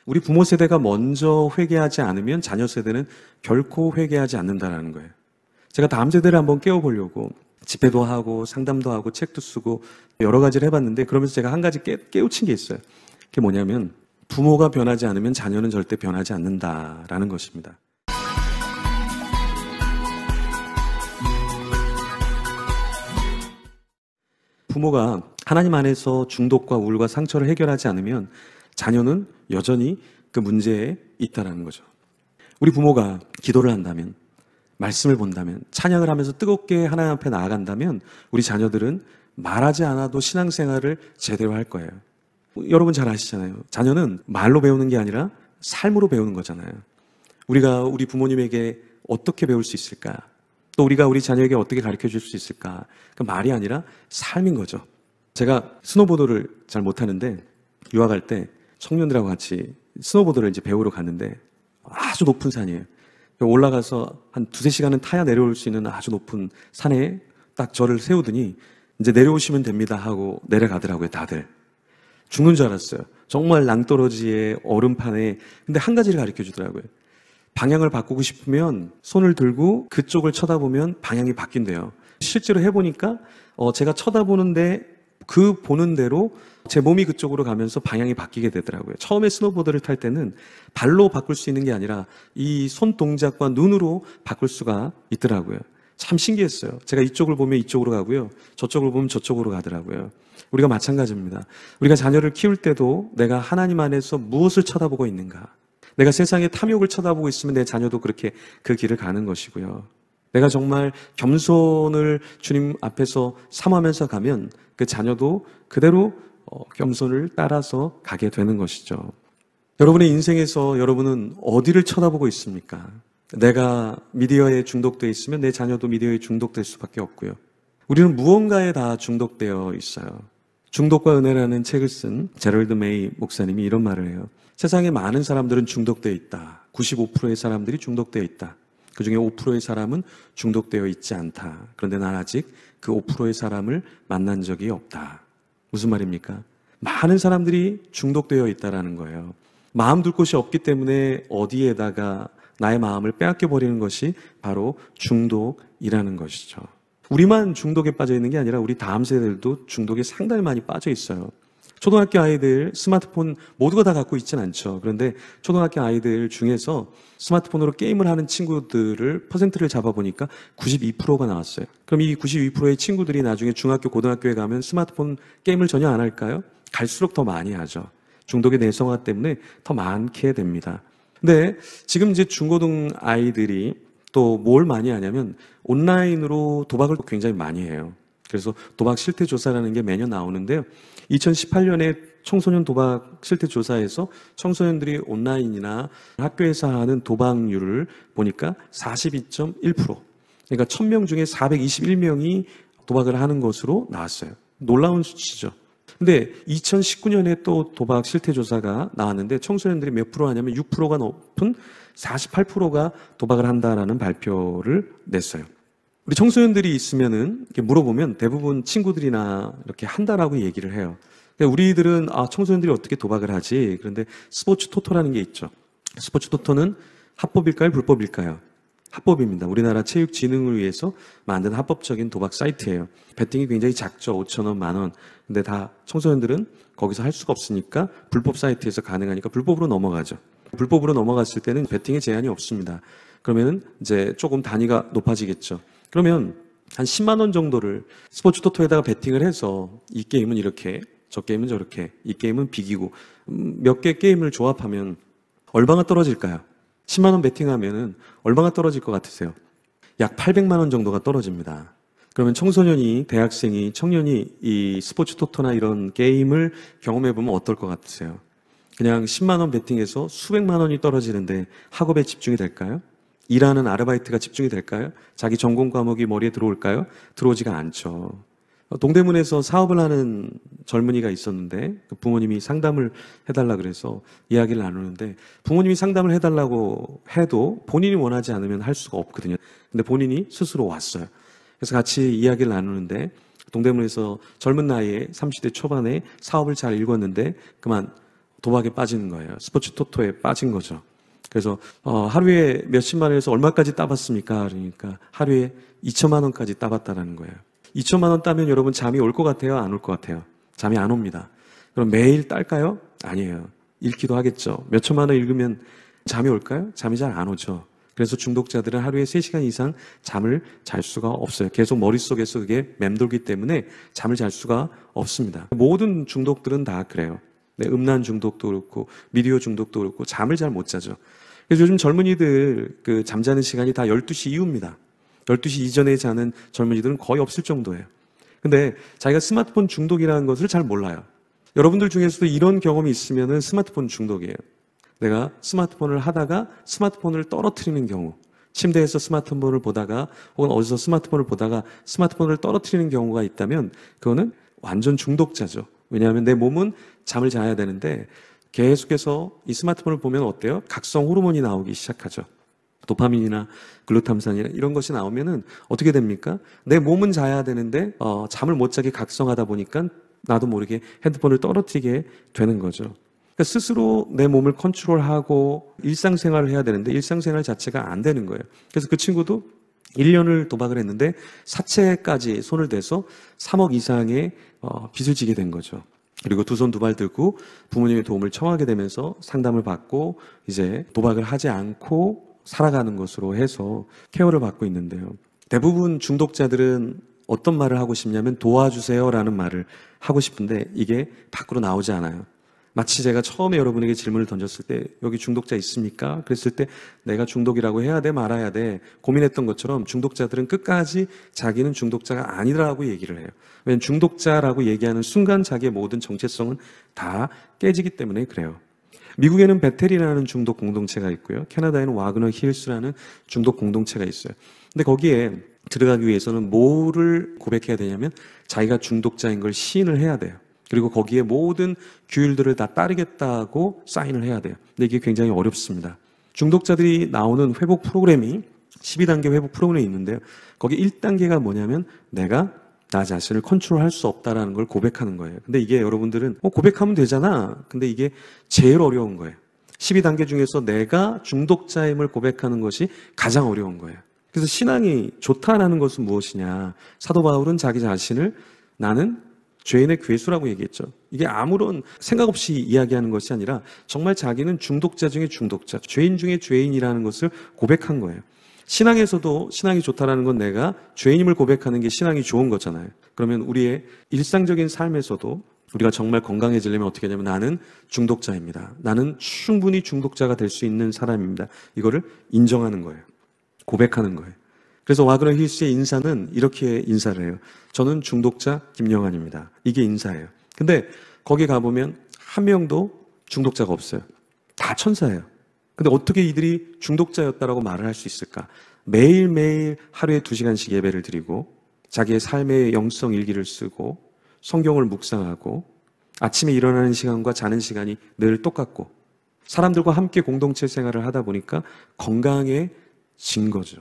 우리 부모 세대가 먼저 회개하지 않으면 자녀 세대는 결코 회개하지 않는다는 거예요. 제가 다음 세대를 한번 깨워보려고 집회도 하고 상담도 하고 책도 쓰고 여러 가지를 해봤는데, 그러면서 제가 한 가지 깨우친 게 있어요. 그게 뭐냐면 부모가 변하지 않으면 자녀는 절대 변하지 않는다라는 것입니다. 부모가 하나님 안에서 중독과 우울과 상처를 해결하지 않으면 자녀는 여전히 그 문제에 있다는 거죠. 우리 부모가 기도를 한다면, 말씀을 본다면, 찬양을 하면서 뜨겁게 하나님 앞에 나아간다면 우리 자녀들은 말하지 않아도 신앙생활을 제대로 할 거예요. 여러분 잘 아시잖아요. 자녀는 말로 배우는 게 아니라 삶으로 배우는 거잖아요. 우리가 우리 부모님에게 어떻게 배울 수 있을까? 또 우리가 우리 자녀에게 어떻게 가르쳐 줄 수 있을까? 그 말이 아니라 삶인 거죠. 제가 스노보드를 잘 못하는데 유학할 때 청년들하고 같이 스노보드를 이제 배우러 갔는데 아주 높은 산이에요. 올라가서 한 2-3시간은 타야 내려올 수 있는 아주 높은 산에 딱 저를 세우더니 이제 내려오시면 됩니다 하고 내려가더라고요. 다들 죽는 줄 알았어요. 정말 낭떠러지의 얼음판에. 근데 한 가지를 가르쳐 주더라고요. 방향을 바꾸고 싶으면 손을 들고 그쪽을 쳐다보면 방향이 바뀐대요. 실제로 해보니까 제가 쳐다보는데 그 보는 대로 제 몸이 그쪽으로 가면서 방향이 바뀌게 되더라고요. 처음에 스노보드를 탈 때는 발로 바꿀 수 있는 게 아니라 이 손 동작과 눈으로 바꿀 수가 있더라고요. 참 신기했어요. 제가 이쪽을 보면 이쪽으로 가고요, 저쪽을 보면 저쪽으로 가더라고요. 우리가 마찬가지입니다. 우리가 자녀를 키울 때도 내가 하나님 안에서 무엇을 쳐다보고 있는가, 내가 세상의 탐욕을 쳐다보고 있으면 내 자녀도 그렇게 그 길을 가는 것이고요. 내가 정말 겸손을 주님 앞에서 삼하면서 가면 그 자녀도 그대로 겸손을 따라서 가게 되는 것이죠. 여러분의 인생에서 여러분은 어디를 쳐다보고 있습니까? 내가 미디어에 중독되어 있으면 내 자녀도 미디어에 중독될 수밖에 없고요. 우리는 무언가에 다 중독되어 있어요. 중독과 은혜라는 책을 쓴 제럴드 메이 목사님이 이런 말을 해요. 세상에 많은 사람들은 중독되어 있다. 95%의 사람들이 중독되어 있다. 그 중에 5%의 사람은 중독되어 있지 않다. 그런데 난 아직 그 5%의 사람을 만난 적이 없다. 무슨 말입니까? 많은 사람들이 중독되어 있다는 거예요. 마음 둘 곳이 없기 때문에 어디에다가 나의 마음을 빼앗겨 버리는 것이 바로 중독이라는 것이죠. 우리만 중독에 빠져 있는 게 아니라 우리 다음 세대들도 중독에 상당히 많이 빠져 있어요. 초등학교 아이들 스마트폰 모두가 다 갖고 있진 않죠. 그런데 초등학교 아이들 중에서 스마트폰으로 게임을 하는 친구들을 퍼센트를 잡아보니까 92%가 나왔어요. 그럼 이 92%의 친구들이 나중에 중학교, 고등학교에 가면 스마트폰 게임을 전혀 안 할까요? 갈수록 더 많이 하죠. 중독의 내성화 때문에 더 많게 됩니다. 근데 지금 이제 중고등 아이들이 또 뭘 많이 하냐면 온라인으로 도박을 굉장히 많이 해요. 그래서 도박 실태 조사라는 게 매년 나오는데요. 2018년에 청소년 도박 실태 조사에서 청소년들이 온라인이나 학교에서 하는 도박률을 보니까 42.1%. 그러니까 1000명 중에 421명이 도박을 하는 것으로 나왔어요. 놀라운 수치죠. 근데 2019년에 또 도박 실태 조사가 나왔는데 청소년들이 몇 프로 하냐면 6%가 높은 48%가 도박을 한다라는 발표를 냈어요. 우리 청소년들이 있으면은 이렇게 물어보면 대부분 친구들이나 이렇게 한다라고 얘기를 해요. 우리들은 청소년들이 어떻게 도박을 하지? 그런데 스포츠 토토라는 게 있죠. 스포츠 토토는 합법일까요? 불법일까요? 합법입니다. 우리나라 체육진흥을 위해서 만든 합법적인 도박 사이트예요. 베팅이 굉장히 작죠. 5,000원, 10,000원. 근데 다 청소년들은 거기서 할 수가 없으니까 불법 사이트에서 가능하니까 불법으로 넘어가죠. 불법으로 넘어갔을 때는 베팅에 제한이 없습니다. 그러면은 이제 조금 단위가 높아지겠죠. 그러면 한 10만 원 정도를 스포츠 토토에다가 베팅을 해서 이 게임은 이렇게, 저 게임은 저렇게, 이 게임은 비기고 몇 개 게임을 조합하면 얼마가 떨어질까요? 10만 원 베팅하면은 얼마가 떨어질 것 같으세요? 약 800만 원 정도가 떨어집니다. 그러면 청소년이, 대학생이, 청년이 이 스포츠 토토나 이런 게임을 경험해보면 어떨 것 같으세요? 그냥 10만 원 베팅해서 수백만 원이 떨어지는데 학업에 집중이 될까요? 일하는 아르바이트가 집중이 될까요? 자기 전공 과목이 머리에 들어올까요? 들어오지가 않죠. 동대문에서 사업을 하는 젊은이가 있었는데 그 부모님이 상담을 해달라 그래서 이야기를 나누는데 부모님이 상담을 해달라고 해도 본인이 원하지 않으면 할 수가 없거든요. 근데 본인이 스스로 왔어요. 그래서 같이 이야기를 나누는데 동대문에서 젊은 나이에 30대 초반에 사업을 잘 읽었는데 그만 도박에 빠지는 거예요. 스포츠 토토에 빠진 거죠. 그래서 하루에 몇십만 원에서 얼마까지 따봤습니까? 그러니까 하루에 2천만 원까지 따봤다라는 거예요. 2천만 원 따면 여러분 잠이 올 것 같아요? 안 올 것 같아요? 잠이 안 옵니다. 그럼 매일 딸까요? 아니에요. 읽기도 하겠죠. 몇 천만 원 읽으면 잠이 올까요? 잠이 잘 안 오죠. 그래서 중독자들은 하루에 3시간 이상 잠을 잘 수가 없어요. 계속 머릿속에서 그게 맴돌기 때문에 잠을 잘 수가 없습니다. 모든 중독들은 다 그래요. 네, 음란 중독도 그렇고 미디어 중독도 그렇고 잠을 잘 못 자죠. 그래서 요즘 젊은이들 그 잠자는 시간이 다 12시 이후입니다. 12시 이전에 자는 젊은이들은 거의 없을 정도예요. 근데 자기가 스마트폰 중독이라는 것을 잘 몰라요. 여러분들 중에서도 이런 경험이 있으면 스마트폰 중독이에요. 내가 스마트폰을 하다가 스마트폰을 떨어뜨리는 경우, 침대에서 스마트폰을 보다가 혹은 어디서 스마트폰을 보다가 스마트폰을 떨어뜨리는 경우가 있다면 그거는 완전 중독자죠. 왜냐하면 내 몸은 잠을 자야 되는데 계속해서 이 스마트폰을 보면 어때요? 각성 호르몬이 나오기 시작하죠. 도파민이나 글루탐산이나 이런 것이 나오면은 어떻게 됩니까? 내 몸은 자야 되는데 잠을 못 자게 각성하다 보니까 나도 모르게 핸드폰을 떨어뜨리게 되는 거죠. 그러니까 스스로 내 몸을 컨트롤하고 일상생활을 해야 되는데 일상생활 자체가 안 되는 거예요. 그래서 그 친구도 1년을 도박을 했는데 사채까지 손을 대서 3억 이상의 빚을 지게 된 거죠. 그리고 두 손 두 발 들고 부모님의 도움을 청하게 되면서 상담을 받고 이제 도박을 하지 않고 살아가는 것으로 해서 케어를 받고 있는데요. 대부분 중독자들은 어떤 말을 하고 싶냐면 도와주세요라는 말을 하고 싶은데 이게 밖으로 나오지 않아요. 마치 제가 처음에 여러분에게 질문을 던졌을 때 여기 중독자 있습니까? 그랬을 때 내가 중독이라고 해야 돼 말아야 돼 고민했던 것처럼 중독자들은 끝까지 자기는 중독자가 아니라고 얘기를 해요. 왜냐하면 중독자라고 얘기하는 순간 자기의 모든 정체성은 다 깨지기 때문에 그래요. 미국에는 베텔이라는 중독 공동체가 있고요. 캐나다에는 와그너 힐스라는 중독 공동체가 있어요. 근데 거기에 들어가기 위해서는 뭐를 고백해야 되냐면 자기가 중독자인 걸 시인을 해야 돼요. 그리고 거기에 모든 규율들을 다 따르겠다고 사인을 해야 돼요. 근데 이게 굉장히 어렵습니다. 중독자들이 나오는 회복 프로그램이 12단계 회복 프로그램이 있는데요. 거기 1단계가 뭐냐면 내가 나 자신을 컨트롤할 수 없다라는 걸 고백하는 거예요. 근데 이게 여러분들은 고백하면 되잖아. 근데 이게 제일 어려운 거예요. 12단계 중에서 내가 중독자임을 고백하는 것이 가장 어려운 거예요. 그래서 신앙이 좋다라는 것은 무엇이냐. 사도 바울은 자기 자신을 나는 죄인의 괴수라고 얘기했죠. 이게 아무런 생각 없이 이야기하는 것이 아니라 정말 자기는 중독자 중에 중독자, 죄인 중에 죄인이라는 것을 고백한 거예요. 신앙에서도 신앙이 좋다라는 건 내가 죄인임을 고백하는 게 신앙이 좋은 거잖아요. 그러면 우리의 일상적인 삶에서도 우리가 정말 건강해지려면 어떻게 하냐면 나는 중독자입니다. 나는 충분히 중독자가 될 수 있는 사람입니다. 이거를 인정하는 거예요. 고백하는 거예요. 그래서 와그너 힐스의 인사는 이렇게 인사를 해요. 저는 중독자 김영환입니다. 이게 인사예요. 근데 거기 가보면 한 명도 중독자가 없어요. 다 천사예요. 근데 어떻게 이들이 중독자였다라고 말을 할 수 있을까? 매일매일 하루에 2시간씩 예배를 드리고 자기의 삶의 영성 일기를 쓰고 성경을 묵상하고 아침에 일어나는 시간과 자는 시간이 늘 똑같고 사람들과 함께 공동체 생활을 하다 보니까 건강해진 거죠.